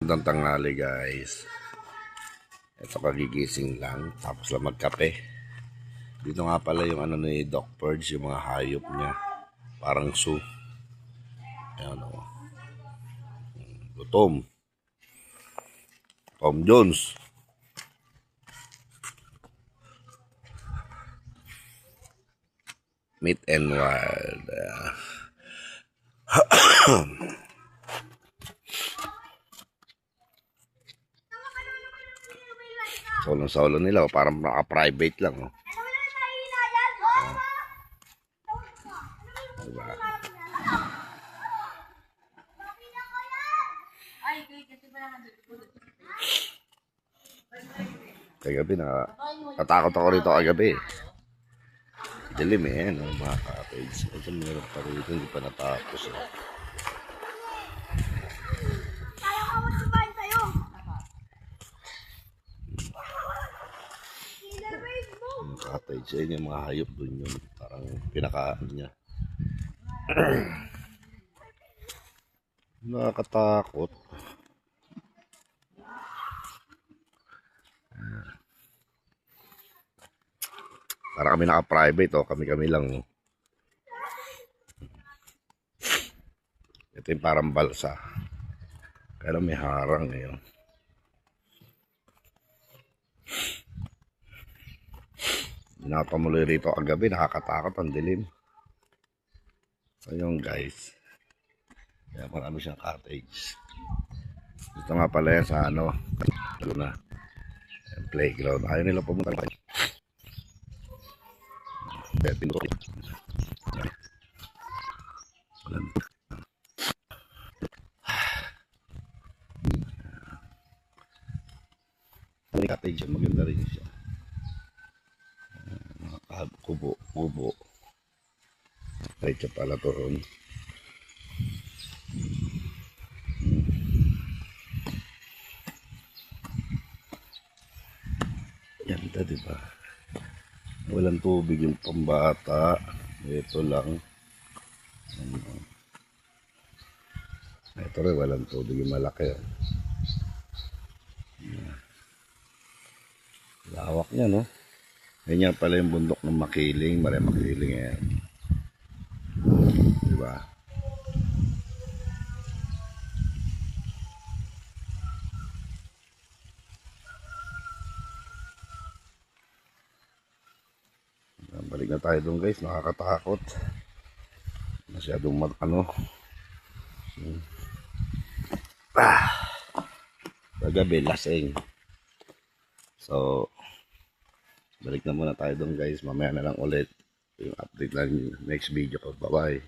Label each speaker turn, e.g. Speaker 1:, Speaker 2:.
Speaker 1: Magandang tanghali guys. Ito kagigising lang. Tapos lang magkape. Dito nga pala yung ano ni Doc Purge, yung mga hayop niya. Parang zoo. Ayan o. Gutom. Tom Jones. Meat and Wild. Solo nila, parang naka-private lang. Oh. Diba? Kagabi natakot ako rito kagabi. Dilim no, mga cottage. Ito meron pa rito, hindi pa natapos. Cottage, ayun yung mga hayop dun yun. Parang pinakaan niya. Nakakatakot. Para kami naka-private, kami lang. Ito yung parang balsa. Pero may harang ngayon. Nakapamuloy rito kagabi, nakakatakot ang dilim. So yun guys. Kaya marami siyang cottage. Dito nga pala yan sa ano, na playground. Ayaw nila pumunta kayo. Cottage, maganda rin siya. Kubo. Right siya pala to ron. Ganda, diba? Walang tubig yung pambata. Ito lang. Ito rin, walang tubig yung malaki. Lawak niya, no? Ganyan pala yung bundok ng Makiling. Makiling yan. Diba? Balik na tayo doon guys. Nakakatakot. Masyadong Kagabi, lasing. So, balik na muna tayo doon guys. Mamaya na lang ulit yung update lang next video ko. Bye bye.